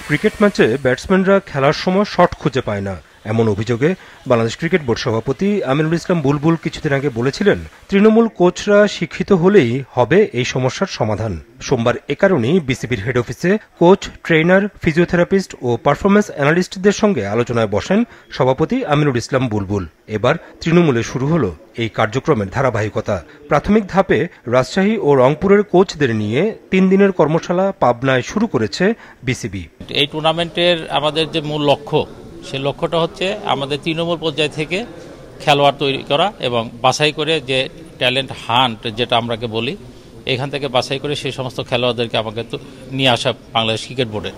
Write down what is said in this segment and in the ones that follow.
Cricket ম্যাচে ব্যাটসম্যানরা খেলার সময় শট খুঁজে পায় না, এমন অভিযোগে বাংলাদেশ ক্রিকেট বোর্ড সভাপতি আমিনুল ইসলাম বুলবুল কিছুদিন আগে বলেছিলেন, তৃণমূল কোচরা শিক্ষিত হলেই হবে এই সমস্যার সমাধান। সোমবার এ কারণেই বিসিবির হেড অফিসে কোচ, ট্রেনার, ফিজিওথেরাপিস্ট ও পারফরমেন্স অ্যানালিস্টদের সঙ্গে আলোচনায় বসেন সভাপতি আমিনুল ইসলাম বুলবুল। এবার তৃণমূলে শুরু হলো এই কার্যক্রমের ধারাবাহিকতা। প্রাথমিক ধাপে রাজশাহী ও রংপুরের কোচদের নিয়ে 3 দিনের কর্মশালা পাবনায় শুরু করেছে বিসিবি। এই টুর্নামেন্টের আমাদের যে মূল লক্ষ্য, সেই লক্ষ্যটা হচ্ছে আমাদের তৃণমূল পর্যায় থেকে খেলোয়াড় তৈরি করা এবং বাছাই করে যে ট্যালেন্ট হান্ট যেটা আমরাকে বলি, এখান থেকে বাছাই করে সেই সমস্ত খেলোয়াড়দেরকে আমাকে নিয়ে আসা বাংলাদেশ ক্রিকেট বোর্ডে।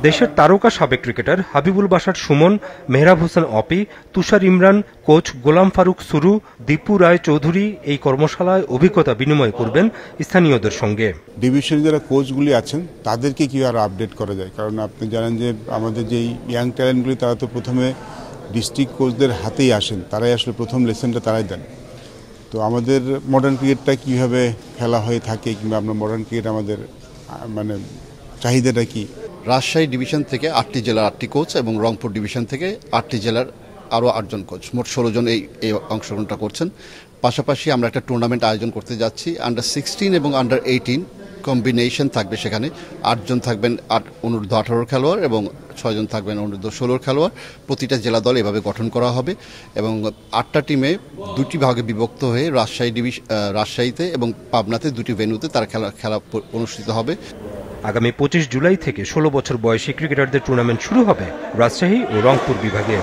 দেশের তারকা সাবেক ক্রিকেটার হাবিবুল বাশার সুমন, মেহরাব হোসেন অপি, তুষার ইমরান, কোচ গোলাম ফারুক সুরু, দীপু রায় চৌধুরী এই কর্মশালায় অভিজ্ঞতা বিনিময় করবেন স্থানীয়দের সঙ্গে। ডিভিশনে যারা কোচগুলি আছেন তাদেরকে কি আর আপডেট করা যায়, কারণ আপনি জানেন যে আমাদের যেই ইয়াং ট্যালেন্টগুলি তারা তো প্রথমে ডিস্ট্রিক্ট কোচদের হাতেই আসেন, তারাই আসলে প্রথম লেসনটা তারাই দেন। তো আমাদের মডার্ন ক্রিকেটটা কীভাবে খেলা হয়ে থাকে, কিংবা আমরা মডার্ন ক্রিকেট আমাদের মানে চাহিদাটা কি। রাজশাহী ডিভিশন থেকে 8টি জেলার 8টি কোচ এবং রংপুর ডিভিশন থেকে 8টি জেলার আরও 8 জন কোচ, মোট 16 জন এই অংশগ্রহণটা করছেন। পাশাপাশি আমরা একটা টুর্নামেন্ট আয়োজন করতে যাচ্ছি। আন্ডার 16 এবং আন্ডার 18 কম্বিনেশন থাকবে, সেখানে 8 জন থাকবেন অনূর্ধ্ব 18 খেলোয়াড় এবং 6 জন থাকবেন অনূর্ধ্ব 16 খেলোয়াড়। প্রতিটা জেলা দল এভাবে গঠন করা হবে এবং 8টা টিমে 2টি ভাগে বিভক্ত হয়ে রাজশাহীতে এবং পাবনাতে 2টি ভেন্যুতে তার খেলা অনুষ্ঠিত হবে। আগামী 25 জুলাই থেকে 16 বছর বয়সী ক্রিকেটারদের টুর্নামেন্ট শুরু হবে রাজশাহী ও রংপুর বিভাগে।